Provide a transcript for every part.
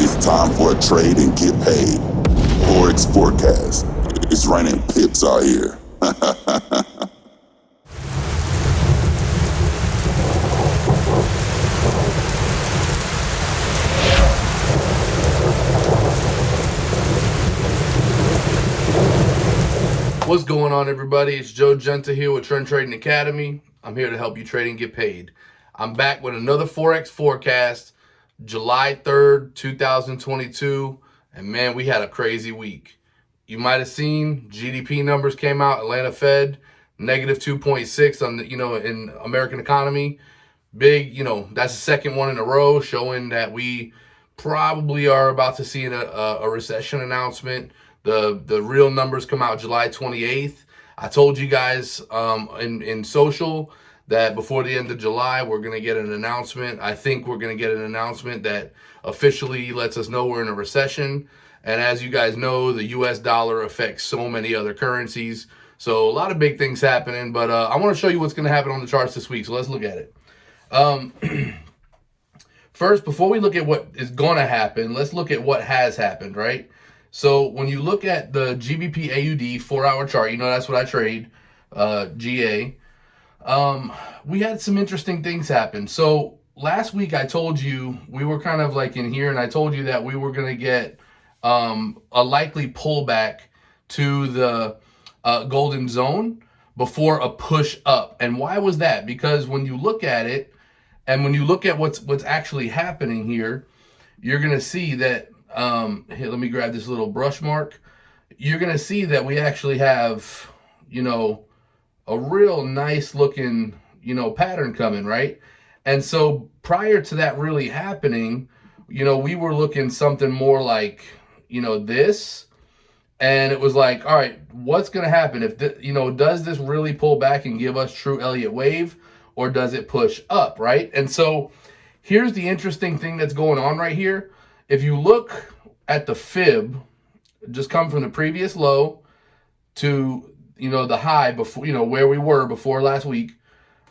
It's time for a trade and get paid. Forex Forecast. It's raining pips out here. What's going on, everybody? It's Joe Giunta here with Trend Trading Academy. I'm here to help you trade and get paid. I'm back with another Forex Forecast, July 3rd, 2022. And man, we had a crazy week. You might have seen GDP numbers came out, Atlanta Fed, negative 2.6 on the, in American economy. Big, that's the second one in a row, showing that we probably are about to see a recession announcement. The real numbers come out July 28th. I told you guys in social that before the end of July, we're going to get an announcement. I think we're going to get an announcement that officially lets us know we're in a recession. And as you guys know, the US dollar affects so many other currencies. So a lot of big things happening, but I want to show you what's going to happen on the charts this week. So let's look at it. First, before we look at what is going to happen, let's look at what has happened, right? So when you look at the GBPAUD 4-hour chart, that's what I trade, GA. We had some interesting things happen. So last week I told you we were kind of like in here, and I told you that we were going to get a likely pullback to the golden zone before a push up. And why was that? Because when you look at it, and when you look at what's actually happening here, you're going to see that, here, let me grab this little brush mark. You're going to see that we actually have, a real nice looking, pattern coming, right? And so prior to that really happening, we were looking something more like, this. And it was like, all right, what's going to happen if, does this really pull back and give us true Elliott wave, or does it push up, right? And so here's the interesting thing that's going on right here. If you look at the fib, just come from the previous low to, the high before, where we were before last week,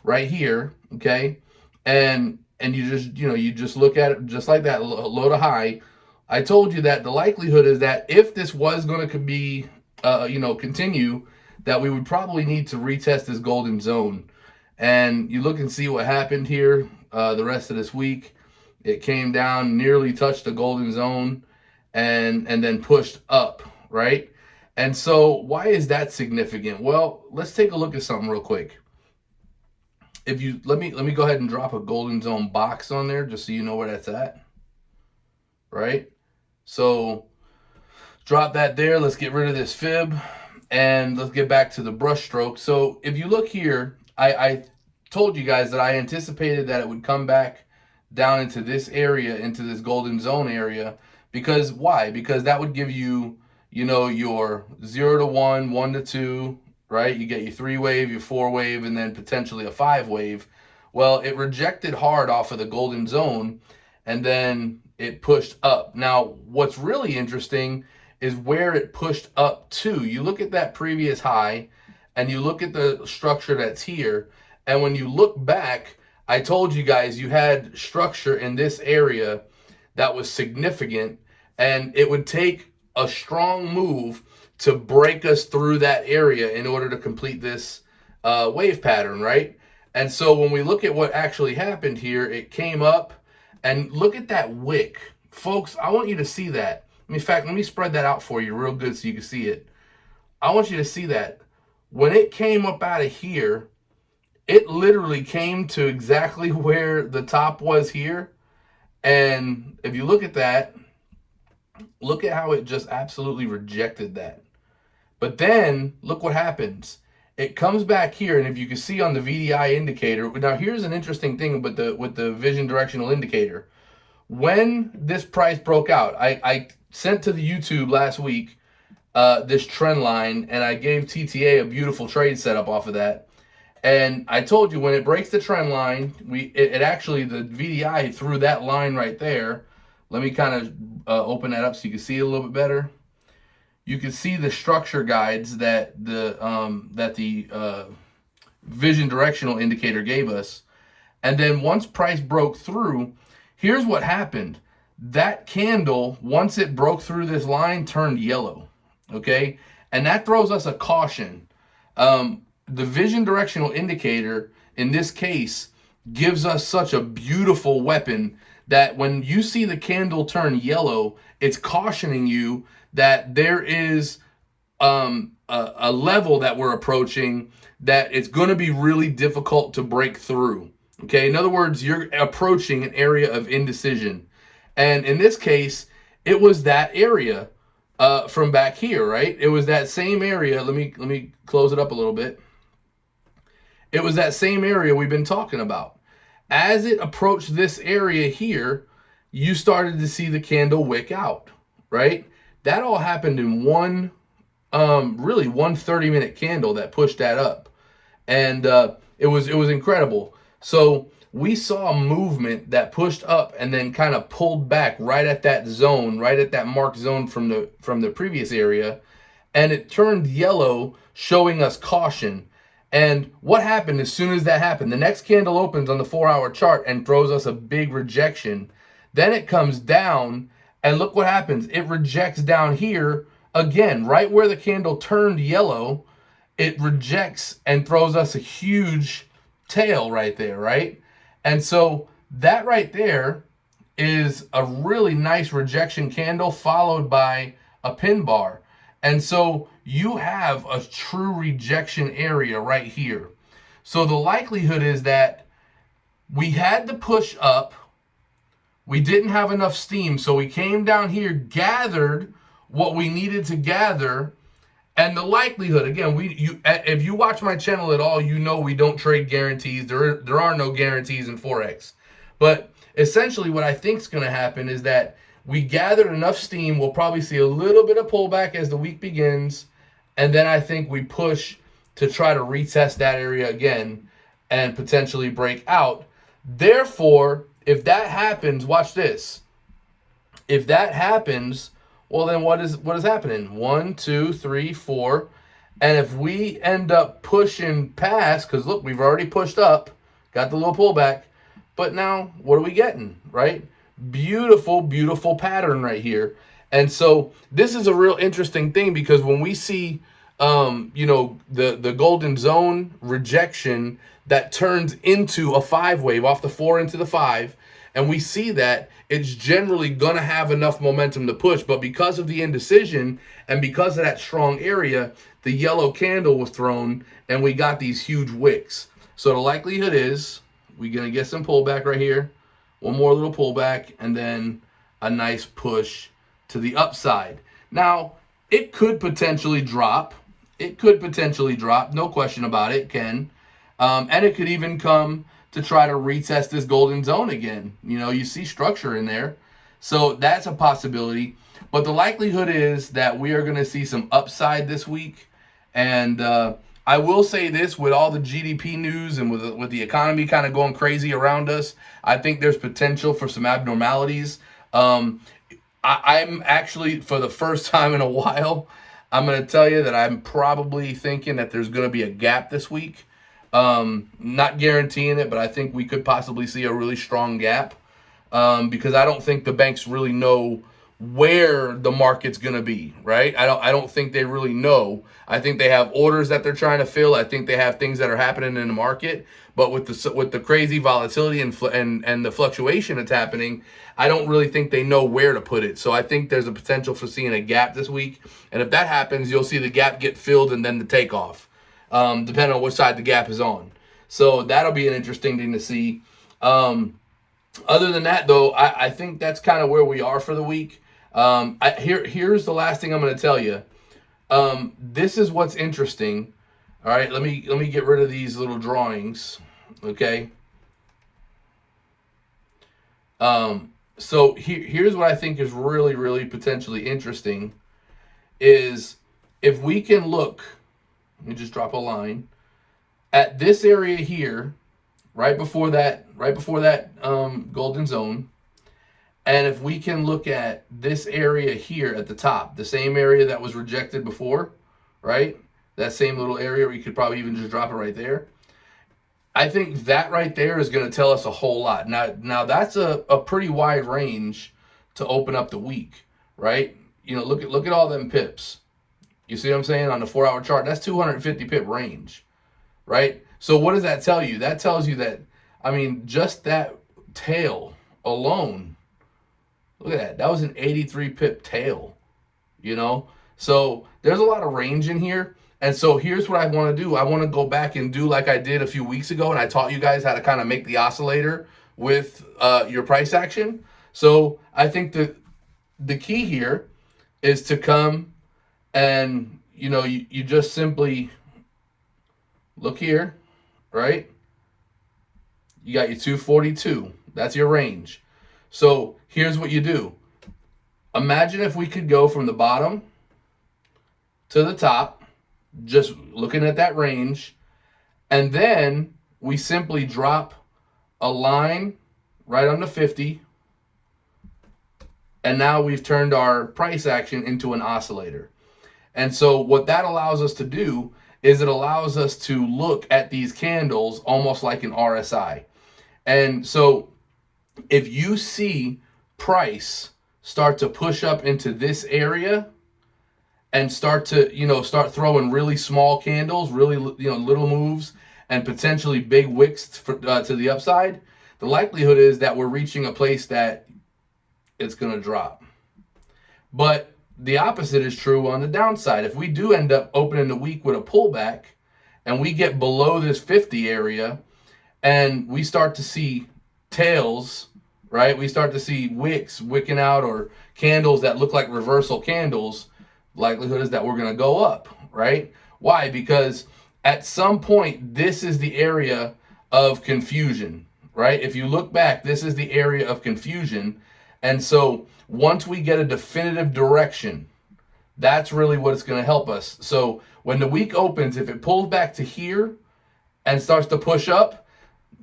right here, okay? And you just, you just look at it just like that, low to high. I told you that the likelihood is that if this was going to be, continue, that we would probably need to retest this golden zone. And you look and see what happened here the rest of this week. It came down, nearly touched the golden zone, and then pushed up, right? And so why is that significant? Well, let's take a look at something real quick. If you let me go ahead and drop a golden zone box on there just so you know where that's at. Right? So drop that there. Let's get rid of this fib and let's get back to the brush stroke. So if you look here, I told you guys that I anticipated that it would come back down into this area, into this golden zone area. Because why? Because that would give you, your 0 to 1, 1 to 2, right? You get your 3 wave, your 4 wave, and then potentially a 5 wave. Well, it rejected hard off of the golden zone, and then it pushed up. Now, what's really interesting is where it pushed up to. You look at that previous high, and you look at the structure that's here, and when you look back, I told you guys you had structure in this area that was significant, and it would take a strong move to break us through that area in order to complete this wave pattern, right? And so when we look at what actually happened here, it came up, and look at that wick. Folks, I want you to see that. In fact, let me spread that out for you real good so you can see it. I want you to see that. When it came up out of here, it literally came to exactly where the top was here. And if you look at that, look at how it just absolutely rejected that. But then look what happens. It comes back here, and if you can see on the VDI indicator, now here's an interesting thing with the vision directional indicator. When this price broke out, I sent to the YouTube last week this trend line, and I gave TTA a beautiful trade setup off of that. And I told you when it breaks the trend line, it actually, the VDI threw that line right there. Let me kind of open that up so you can see it a little bit better. You can see the structure guides that the vision directional indicator gave us. And then once price broke through, here's what happened. that candle, once it broke through this line, turned yellow, okay? And that throws us a caution. The vision directional indicator, in this case, gives us such a beautiful weapon that when you see the candle turn yellow, it's cautioning you that there is a level that we're approaching that it's going to be really difficult to break through. Okay, in other words, you're approaching an area of indecision. And in this case, it was that area from back here, right? It was that same area. Let me close it up a little bit. It was that same area we've been talking about. As it approached this area here, you started to see the candle wick out, right? That all happened in one 30-minute candle that pushed that up. And it was incredible. So we saw a movement that pushed up and then kind of pulled back right at that zone, right at that marked zone from the previous area, and it turned yellow, showing us caution. And what happened as soon as that happened? The next candle opens on the 4-hour chart and throws us a big rejection. Then it comes down, and look what happens. It rejects down here again, right where the candle turned yellow. It rejects and throws us a huge tail right there, right? And so that right there is a really nice rejection candle followed by a pin bar. And so you have a true rejection area right here. So the likelihood is that we had to push up. We didn't have enough steam. So we came down here, gathered what we needed to gather. And the likelihood, again, if you watch my channel at all, you know we don't trade guarantees. There are no guarantees in Forex. But essentially what I think is going to happen is that we gathered enough steam. We'll probably see a little bit of pullback as the week begins. And then I think we push to try to retest that area again and potentially break out. Therefore, if that happens, watch this. If that happens, well, then what is happening? 1, 2, 3, 4. And if we end up pushing past, because look, we've already pushed up, got the little pullback, but now what are we getting, right? Beautiful, beautiful pattern right here. And so this is a real interesting thing, because when we see, the golden zone rejection that turns into a 5 wave off the 4 into the 5, and we see that it's generally going to have enough momentum to push. But because of the indecision and because of that strong area, the yellow candle was thrown and we got these huge wicks. So the likelihood is we're going to get some pullback right here, one more little pullback, and then a nice push to the upside. Now, it could potentially drop. It could potentially drop. No question about it, Ken. And it could even come to try to retest this golden zone again. You see structure in there. So that's a possibility. But the likelihood is that we are going to see some upside this week. And I will say this, with all the GDP news and with the economy kind of going crazy around us, I think there's potential for some abnormalities. I'm actually, for the first time in a while, I'm going to tell you that I'm probably thinking that there's going to be a gap this week. Not guaranteeing it, but I think we could possibly see a really strong gap, because I don't think the banks really know where the market's going to be, right? I don't think they really know. I think they have orders that they're trying to fill. I think they have things that are happening in the market, but with the crazy volatility and the fluctuation that's happening, I don't really think they know where to put it. So I think there's a potential for seeing a gap this week. And if that happens, you'll see the gap get filled and then the takeoff. Depending on which side the gap is on. So that'll be an interesting thing to see. Other than that, though, I think that's kind of where we are for the week. Here's the last thing I'm going to tell you. This is what's interesting. All right, let me get rid of these little drawings. Okay. So here's what I think is really, really potentially interesting is if we can look. Let me just drop a line at this area here, right before that golden zone. And if we can look at this area here at the top, the same area that was rejected before, right? That same little area where you could probably even just drop it right there. I think that right there is going to tell us a whole lot. Now that's a pretty wide range to open up the week, right? You know, look at all them pips. You see what I'm saying on the 4-hour chart? That's 250 pip range, right? So what does that tell you? That tells you that, I mean, just that tail alone, look at that. That was an 83 pip tail, you know? So there's a lot of range in here. And so here's what I want to do. I want to go back and do like I did a few weeks ago, and I taught you guys how to kind of make the oscillator with your price action. So I think that the key here is to come and, you know, you just simply look here, right? You got your 242. That's your range. So here's what you do. Imagine if we could go from the bottom to the top, just looking at that range, and then we simply drop a line right on the 50, and now we've turned our price action into an oscillator. And so what that allows us to do is it allows us to look at these candles almost like an RSI. And so if you see price start to push up into this area and start to, you know, start throwing really small candles, really, you know, little moves and potentially big wicks to the upside, the likelihood is that we're reaching a place that it's going to drop. But the opposite is true on the downside. If we do end up opening the week with a pullback and we get below this 50 area and we start to see tails, right? We start to see wicks wicking out or candles that look like reversal candles, likelihood is that we're going to go up, right? Why? Because at some point, this is the area of confusion, right? If you look back, this is the area of confusion. And so once we get a definitive direction, that's really what's going to help us. So when the week opens, if it pulls back to here and starts to push up,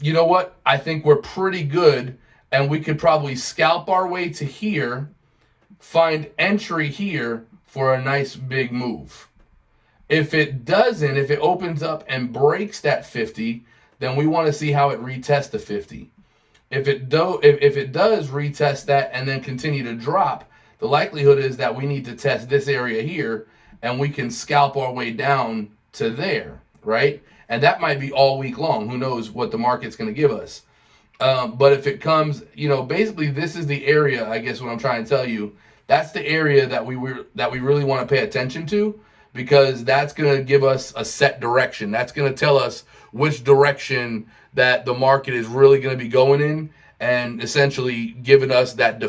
you know what? I think we're pretty good, and we could probably scalp our way to here, find entry here for a nice big move. If it doesn't, if it opens up and breaks that 50, then we want to see how it retests the 50. If it does retest that and then continue to drop, the likelihood is that we need to test this area here, and we can scalp our way down to there, right? And that might be all week long. Who knows what the market's going to give us. But if it comes, you know, basically this is the area, I guess what I'm trying to tell you, that's the area that we really want to pay attention to, because that's going to give us a set direction. That's going to tell us which direction that the market is really going to be going in, and essentially giving us that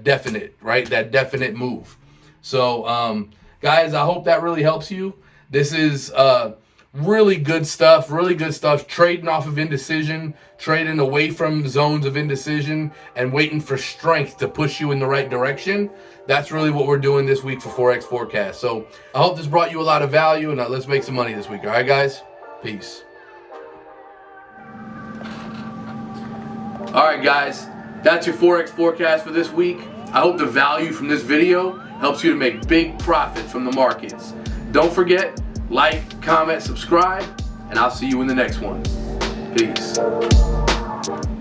definite, right? That definite move. So, guys, I hope that really helps you. This is really good stuff, trading off of indecision, trading away from zones of indecision and waiting for strength to push you in the right direction. That's really what we're doing this week for Forex Forecast. So I hope this brought you a lot of value, and let's make some money this week. All right, guys? Peace. All right, guys, that's your Forex Forecast for this week. I hope the value from this video helps you to make big profits from the markets. Don't forget, like, comment, subscribe, and I'll see you in the next one. Peace.